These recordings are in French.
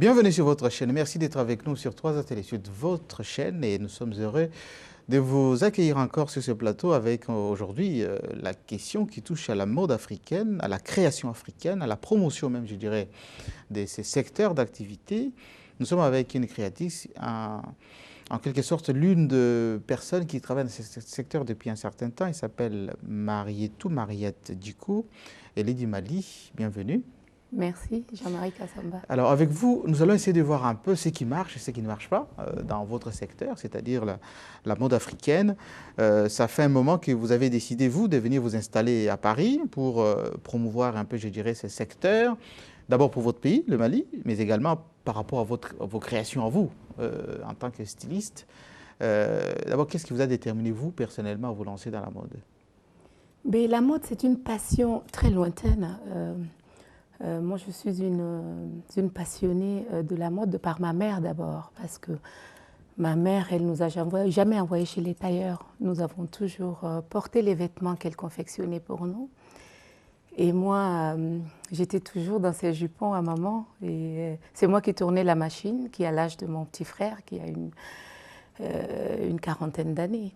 Bienvenue sur votre chaîne. Merci d'être avec nous sur 3A Télé Sud, votre chaîne, et nous sommes heureux de vous accueillir encore sur ce plateau avec aujourd'hui la question qui touche à la mode africaine, à la création africaine, à la promotion même, je dirais, de ces secteurs d'activité. Nous sommes avec une créatrice, en quelque sorte l'une des personnes qui travaille dans ce secteur depuis un certain temps. Elle s'appelle Mariette Dicko. Elle est du Mali. Bienvenue. Merci, Jean-Marie Kassamba. Alors avec vous, nous allons essayer de voir un peu ce qui marche et ce qui ne marche pas dans votre secteur, c'est-à-dire la mode africaine. Ça fait un moment que vous avez décidé, vous, de venir vous installer à Paris pour promouvoir un peu, je dirais, ce secteur. D'abord pour votre pays, le Mali, mais également par rapport à vos créations à vous, en tant que styliste. D'abord, qu'est-ce qui vous a déterminé, vous, personnellement, à vous lancer dans la mode? Mais la mode, c'est une passion très lointaine. Moi, je suis une passionnée de la mode de par ma mère d'abord, parce que ma mère, elle nous a jamais envoyé chez les tailleurs. Nous avons toujours porté les vêtements qu'elle confectionnait pour nous. Et moi, j'étais toujours dans ces jupons à maman. Et c'est moi qui tournais la machine, qui a l'âge de mon petit frère, qui a une quarantaine d'années.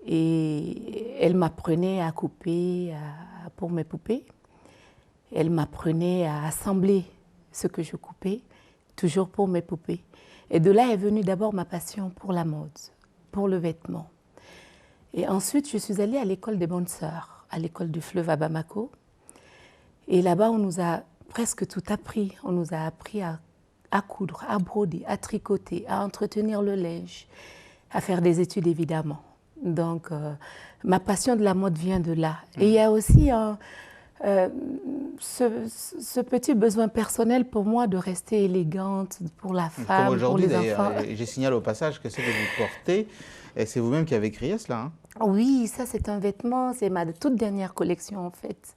Et elle m'apprenait à couper pour mes poupées. Elle m'apprenait à assembler ce que je coupais, toujours pour mes poupées. Et de là est venue d'abord ma passion pour la mode, pour le vêtement. Et ensuite, je suis allée à l'école des bonnes sœurs, à l'école du fleuve à Bamako. Et là-bas, on nous a presque tout appris. On nous a appris à coudre, à broder, à tricoter, à entretenir le linge, à faire des études évidemment. Donc, ma passion de la mode vient de là. Et il y a aussi ce petit besoin personnel pour moi de rester élégante pour la femme, pour les enfants. Je signale au passage que ce que vous portez, c'est vous-même qui avez créé cela, hein? Oui, ça c'est un vêtement, c'est ma toute dernière collection en fait.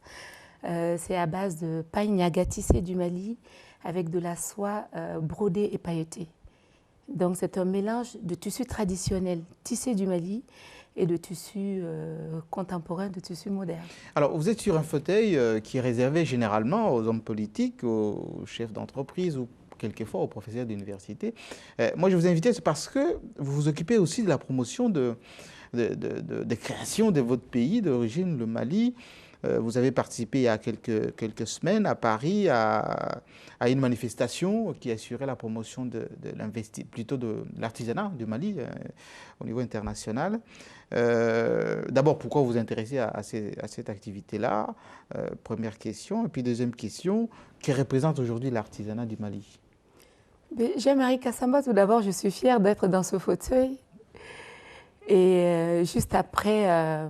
C'est à base de paille Niaga tissée du Mali avec de la soie brodée et pailletée. Donc c'est un mélange de tissu traditionnel tissé du Mali et de tissus contemporains, de tissus modernes. Alors, vous êtes sur un fauteuil qui est réservé généralement aux hommes politiques, aux chefs d'entreprise ou quelquefois aux professeurs d'université. Moi, je vous ai invité, c'est parce que vous vous occupez aussi de la promotion de création de votre pays d'origine, le Mali. Vous avez participé il y a quelques semaines à Paris à une manifestation qui assurait la promotion de l'artisanat du Mali au niveau international. D'abord, pourquoi vous vous intéressez à cette activité-là? Première question. Et puis deuxième question, que représente aujourd'hui l'artisanat du Mali? Jean-Marie Kassamba, tout d'abord, je suis fière d'être dans ce fauteuil. Et juste après,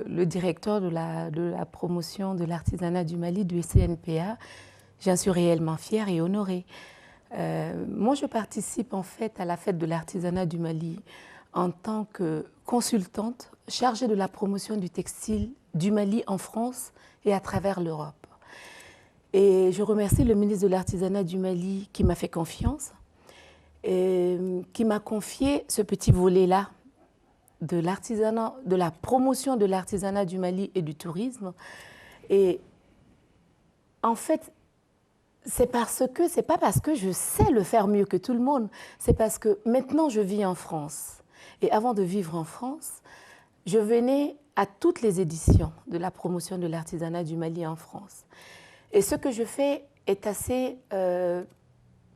le directeur de la promotion de l'artisanat du Mali, du CNPA, j'en suis réellement fière et honorée. Moi, je participe en fait à la fête de l'artisanat du Mali en tant que consultante chargée de la promotion du textile du Mali en France et à travers l'Europe. Et je remercie le ministre de l'Artisanat du Mali qui m'a fait confiance et qui m'a confié ce petit volet-là de l'artisanat, de la promotion de l'artisanat du Mali et du tourisme. Et en fait, c'est pas parce que je sais le faire mieux que tout le monde, c'est parce que maintenant je vis en France. Et avant de vivre en France, je venais à toutes les éditions de la promotion de l'artisanat du Mali en France. Et ce que je fais est assez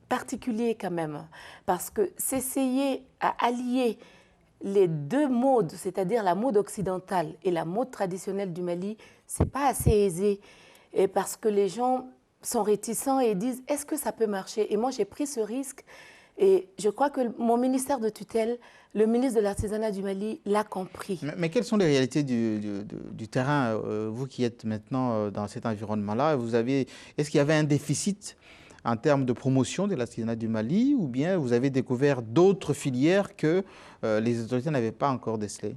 particulier quand même, parce que s'essayer à allier les deux modes, c'est-à-dire la mode occidentale et la mode traditionnelle du Mali, c'est pas assez aisé, et parce que les gens sont réticents et disent est-ce que ça peut marcher? Et moi j'ai pris ce risque et je crois que mon ministère de tutelle, le ministre de l'Artisanat du Mali, l'a compris. Mais quelles sont les réalités du terrain, vous qui êtes maintenant dans cet environnement-là? Est-ce qu'il y avait un déficit en termes de promotion de l'artisanat du Mali, ou bien vous avez découvert d'autres filières que les autorités n'avaient pas encore décelées?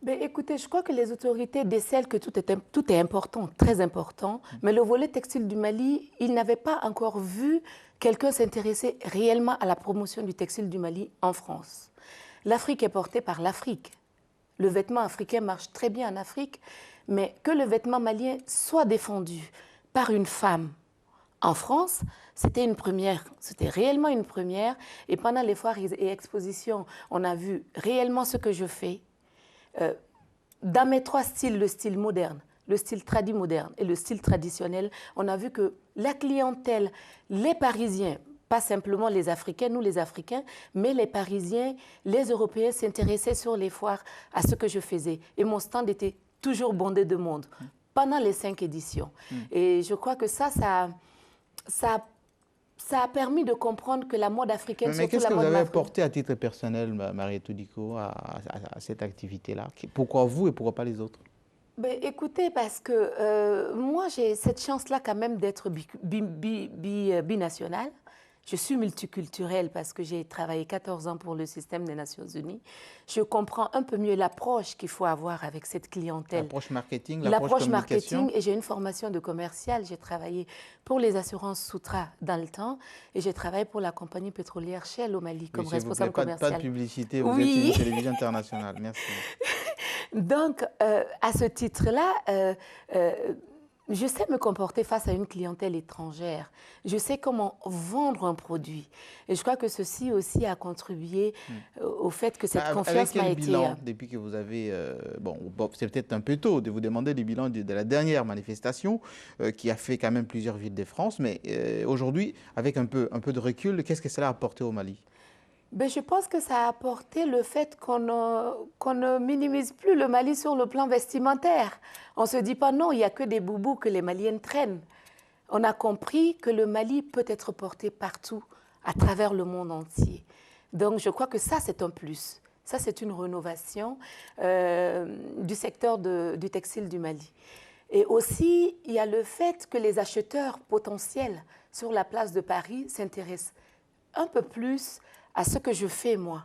Ben, écoutez, je crois que les autorités décèlent que tout est important, très important, mais le volet textile du Mali, ils n'avaient pas encore vu quelqu'un s'intéresser réellement à la promotion du textile du Mali en France. L'Afrique est portée par l'Afrique. Le vêtement africain marche très bien en Afrique, mais que le vêtement malien soit défendu par une femme En France, c'était une première, c'était réellement une première. Et pendant les foires et expositions, on a vu réellement ce que je fais. Dans mes 3 styles, le style moderne, le style moderne et le style traditionnel, on a vu que la clientèle, les Parisiens, pas simplement les Africains, nous les Africains, mais les Parisiens, les Européens s'intéressaient sur les foires à ce que je faisais. Et mon stand était toujours bondé de monde pendant les 5 éditions. Et je crois que ça a permis de comprendre que la mode africaine, mais qu'est-ce que vous avez apporté à titre personnel, Mariétou Dicko, à cette activité-là? Pourquoi vous et pourquoi pas les autres? Ben, écoutez, parce que moi, j'ai cette chance-là quand même d'être binationale. Je suis multiculturelle parce que j'ai travaillé 14 ans pour le système des Nations Unies. Je comprends un peu mieux l'approche qu'il faut avoir avec cette clientèle. L'approche marketing, l'approche marketing, et j'ai une formation de commercial. J'ai travaillé pour les assurances Soutra dans le temps et j'ai travaillé pour la compagnie pétrolière Shell au Mali comme responsable commercial. Pas de publicité, vous êtes une télévision internationale. Merci. Donc, à ce titre-là, je sais me comporter face à une clientèle étrangère. Je sais comment vendre un produit. Et je crois que ceci aussi a contribué au fait que cette confiance m'a été... Avec quel bilan, depuis que vous avez... bon, c'est peut-être un peu tôt de vous demander le bilan de la dernière manifestation qui a fait quand même plusieurs villes de France. Mais aujourd'hui, avec un peu de recul, qu'est-ce que cela a apporté au Mali? Ben, je pense que ça a apporté le fait qu'on ne minimise plus le Mali sur le plan vestimentaire. On ne se dit pas non, il n'y a que des boubous que les Maliennes traînent. On a compris que le Mali peut être porté partout, à travers le monde entier. Donc je crois que ça, c'est un plus. Ça, c'est une rénovation du secteur du textile du Mali. Et aussi, il y a le fait que les acheteurs potentiels sur la place de Paris s'intéressent un peu plus à ce que je fais, moi.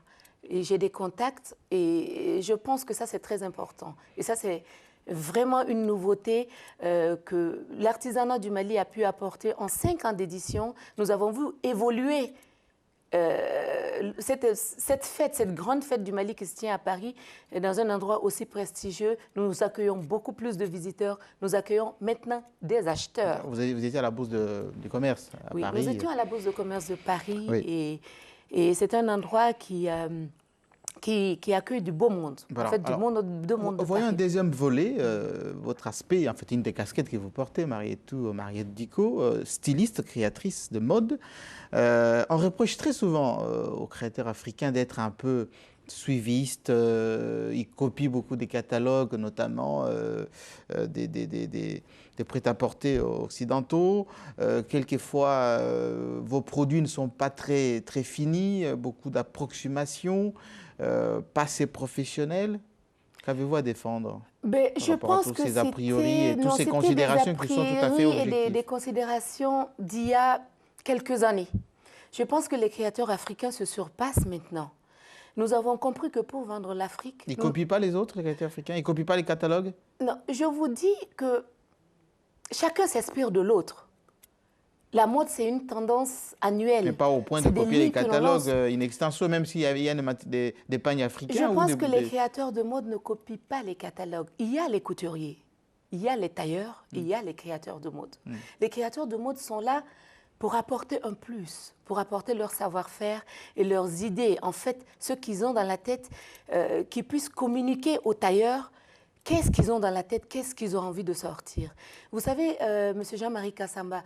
Et j'ai des contacts et je pense que ça, c'est très important. Et ça, c'est vraiment une nouveauté que l'artisanat du Mali a pu apporter en 5 ans d'édition. Nous avons vu évoluer cette fête, cette grande fête du Mali qui se tient à Paris, dans un endroit aussi prestigieux. Nous accueillons beaucoup plus de visiteurs. Nous accueillons maintenant des acheteurs. Vous étiez à la Bourse du commerce à Paris. Oui, nous étions à la Bourse de commerce de Paris. Oui. Et c'est un endroit qui accueille du beau monde. Voilà. En fait, du monde de voyons Paris. un deuxième volet, votre aspect, en fait, une des casquettes que vous portez, Mariétou Dicko, styliste, créatrice de mode. On reproche très souvent aux créateurs africains d'être un peu suivistes. Ils copient beaucoup des catalogues, notamment des prêt-à-porter occidentaux. Quelquefois, vos produits ne sont pas très finis, beaucoup d'approximations, pas assez professionnels. Qu'avez-vous à défendre? Je pense que ces a priori et toutes ces considérations qui sont tout à fait objectives. Et des considérations d'il y a quelques années. Je pense que les créateurs africains se surpassent maintenant. Nous avons compris que pour vendre l'Afrique... Ils ne copient pas les autres, les créateurs africains? Ils ne copient pas les catalogues? Non, je vous dis que chacun s'inspire de l'autre. La mode, c'est une tendance annuelle. Mais pas au point de copier les catalogues in extenso, même s'il y a des pagnes africains. Je pense que les créateurs de mode ne copient pas les catalogues. Il y a les couturiers, il y a les tailleurs, il y a les créateurs de mode. Les créateurs de mode sont là pour apporter un plus, pour apporter leur savoir-faire et leurs idées. En fait, ce qu'ils ont dans la tête, qu'ils puissent communiquer aux tailleurs. Qu'est-ce qu'ils ont dans la tête? Qu'est-ce qu'ils ont envie de sortir? Vous savez, M. Jean-Marie Kassamba,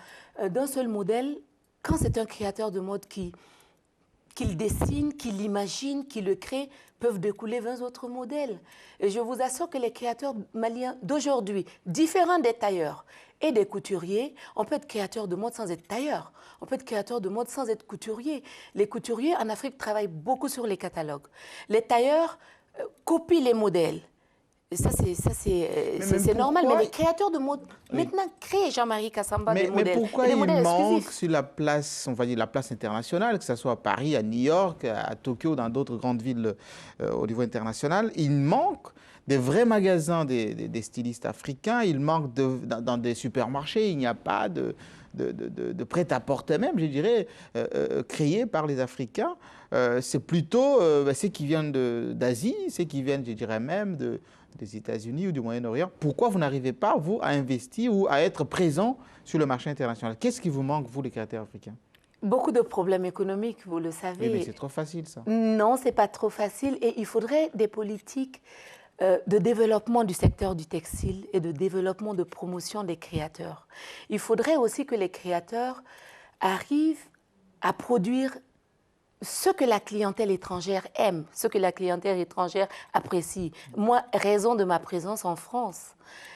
d'un seul modèle, quand c'est un créateur de mode qu'il dessine, qu'il imagine, qu'il le crée, peuvent découler 20 autres modèles. Et je vous assure que les créateurs maliens d'aujourd'hui, différents des tailleurs et des couturiers, on peut être créateur de mode sans être tailleur. On peut être créateur de mode sans être couturier. Les couturiers en Afrique travaillent beaucoup sur les catalogues. Les tailleurs copient les modèles. Ça, c'est normal, mais les créateurs de mode, maintenant, créent Jean-Marie Kassamba des modèles. Mais pourquoi il manque sur la place, on va dire la place internationale, que ce soit à Paris, à New York, à Tokyo, dans d'autres grandes villes au niveau international, il manque des vrais magasins des stylistes africains, il manque dans des supermarchés, il n'y a pas de de prêt-à-porter même, je dirais, créés par les Africains. C'est plutôt ceux qui viennent d'Asie, ceux qui viennent, je dirais même, des États-Unis ou du Moyen-Orient. Pourquoi vous n'arrivez pas, vous, à investir ou à être présent sur le marché international? Qu'est-ce qui vous manque, vous, les créateurs africains? Beaucoup de problèmes économiques, vous le savez. Oui, mais c'est trop facile, ça. Non, ce n'est pas trop facile. Et il faudrait des politiques de développement du secteur du textile et de développement de promotion des créateurs. Il faudrait aussi que les créateurs arrivent à produire ce que la clientèle étrangère aime, ce que la clientèle étrangère apprécie. Moi, raison de ma présence en France,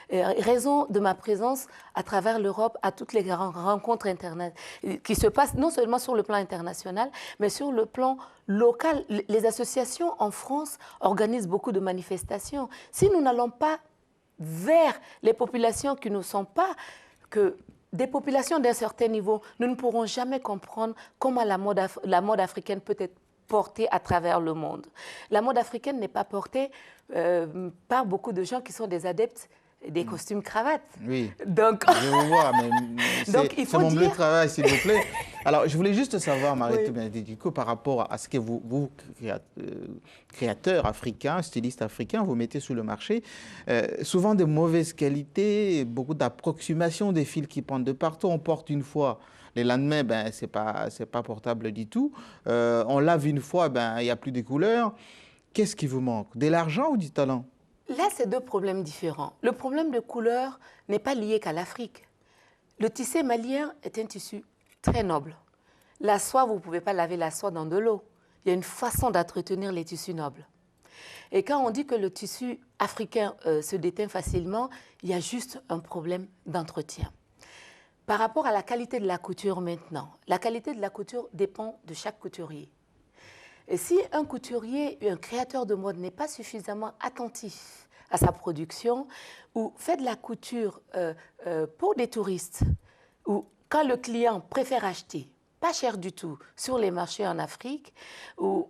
raison de ma présence à travers l'Europe, à toutes les rencontres qui se passent non seulement sur le plan international, mais sur le plan local. Les associations en France organisent beaucoup de manifestations. Si nous n'allons pas vers les populations qui ne sont pas des populations d'un certain niveau, nous ne pourrons jamais comprendre comment la mode africaine peut être portée à travers le monde. La mode africaine n'est pas portée par beaucoup de gens qui sont des adeptes des costumes cravates. Oui, donc, je vous vois, mais c'est mon bleu de travail, s'il vous plaît. Alors, je voulais juste savoir, Mariétou Benedicte, par rapport à ce que vous créateurs africains, stylistes africains, vous mettez sur le marché, souvent de mauvaise qualité, beaucoup d'approximations des fils qui pendent de partout. On porte une fois, les lendemains, ben, c'est pas portable du tout. On lave une fois, ben, il n'y a plus de couleurs. Qu'est-ce qui vous manque? De l'argent ou du talent? Là, c'est deux problèmes différents. Le problème de couleur n'est pas lié qu'à l'Afrique. Le tissé malien est un tissu très noble. La soie, vous ne pouvez pas laver la soie dans de l'eau. Il y a une façon d'entretenir les tissus nobles. Et quand on dit que le tissu africain se déteint facilement, il y a juste un problème d'entretien. Par rapport à la qualité de la couture maintenant, la qualité de la couture dépend de chaque couturier. Et si un couturier, un créateur de mode n'est pas suffisamment attentif à sa production ou fait de la couture pour des touristes, ou quand le client préfère acheter pas cher du tout sur les marchés en Afrique, ou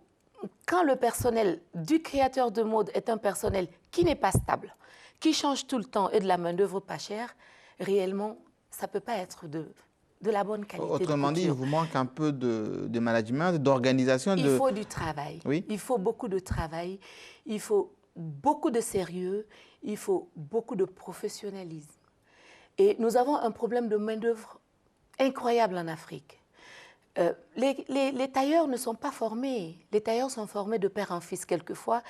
quand le personnel du créateur de mode est un personnel qui n'est pas stable, qui change tout le temps et de la main-d'œuvre pas chère, réellement, ça ne peut pas être de la bonne qualité. Autrement dit, il vous manque un peu de management, d'organisation. Il faut du travail. Oui. Il faut beaucoup de travail. Il faut beaucoup de sérieux. Il faut beaucoup de professionnalisme. Et nous avons un problème de main-d'œuvre incroyable en Afrique. Les tailleurs ne sont pas formés. Les tailleurs sont formés de père en fils quelquefois,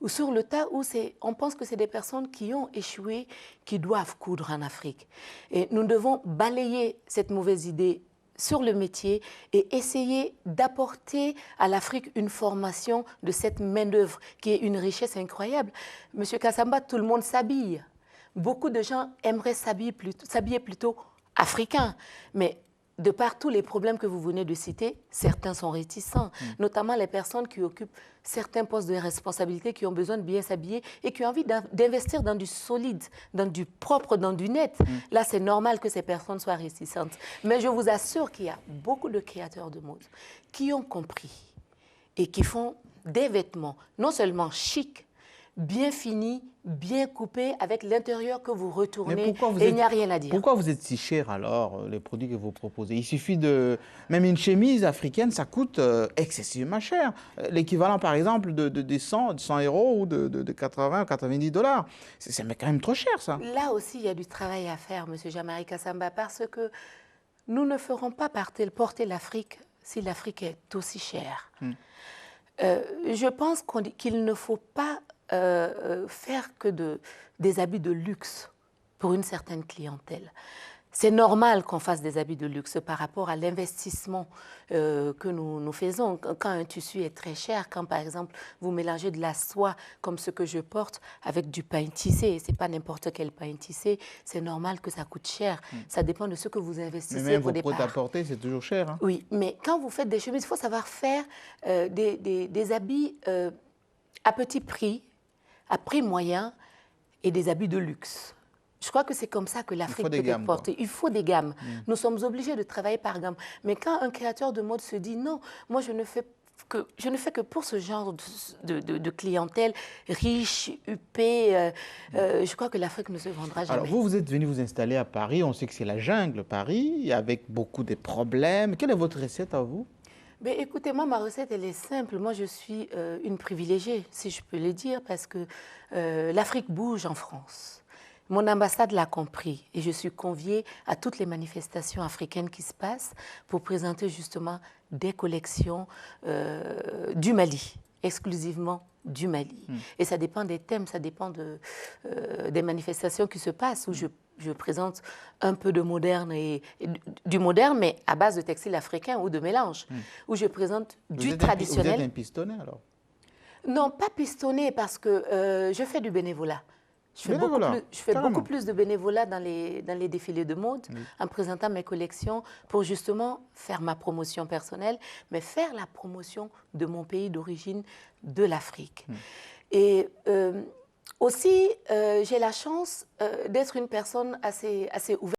ou sur le tas où on pense que c'est des personnes qui ont échoué, qui doivent coudre en Afrique. Et nous devons balayer cette mauvaise idée sur le métier et essayer d'apporter à l'Afrique une formation de cette main-d'œuvre qui est une richesse incroyable. Monsieur Kassamba, tout le monde s'habille. Beaucoup de gens aimeraient s'habiller plutôt africain, mais de par tous les problèmes que vous venez de citer, certains sont réticents, notamment les personnes qui occupent certains postes de responsabilité, qui ont besoin de bien s'habiller et qui ont envie d'investir dans du solide, dans du propre, dans du net. Là, c'est normal que ces personnes soient réticentes. Mais je vous assure qu'il y a beaucoup de créateurs de mode qui ont compris et qui font des vêtements non seulement chics, bien finis, bien coupés, avec l'intérieur que vous retournez et il n'y a rien à dire. Pourquoi vous êtes si cher alors, les produits que vous proposez? Il suffit de... Même une chemise africaine, ça coûte excessivement cher. L'équivalent, par exemple, de 100 € ou de 80 ou 90 $. C'est quand même trop cher, ça. Là aussi, il y a du travail à faire, M. Jean-Marie Kassamba, parce que nous ne ferons pas porter l'Afrique si l'Afrique est aussi chère. Je pense qu'il ne faut pas faire que des habits de luxe pour une certaine clientèle. C'est normal qu'on fasse des habits de luxe par rapport à l'investissement que nous faisons. Quand un tissu est très cher, quand par exemple vous mélangez de la soie comme ce que je porte avec du pain tissé, c'est pas n'importe quel pain tissé, c'est normal que ça coûte cher. Ça dépend de ce que vous investissez mais même au départ. prêt-à-porter, c'est toujours cher. Hein. Oui, mais quand vous faites des chemises, il faut savoir faire des habits à petit prix, à prix moyen et des habits de luxe. Je crois que c'est comme ça que l'Afrique peut être portée. Il faut des gammes. Nous sommes obligés de travailler par gamme. Mais quand un créateur de mode se dit non, moi je ne fais je ne fais que pour ce genre de clientèle riche, huppée. Je crois que l'Afrique ne se vendra jamais. Alors, vous êtes venu vous installer à Paris. On sait que c'est la jungle, Paris, avec beaucoup de problèmes. Quelle est votre recette à vous? Mais écoutez, moi, ma recette, elle est simple. Moi, je suis une privilégiée, si je peux le dire, parce que l'Afrique bouge en France. Mon ambassade l'a compris et je suis conviée à toutes les manifestations africaines qui se passent pour présenter justement des collections du Mali, exclusivement du Mali. Et ça dépend des thèmes, ça dépend des manifestations qui se passent où je présente un peu de moderne et du moderne, mais à base de textile africain ou de mélange, où je présente du traditionnel. Vous êtes un pistonné alors? Non, pas pistonné parce que je fais du bénévolat. Je fais beaucoup plus de bénévolat dans les défilés de mode en présentant mes collections pour justement faire ma promotion personnelle, mais faire la promotion de mon pays d'origine, de l'Afrique. Et aussi, j'ai la chance d'être une personne assez ouverte.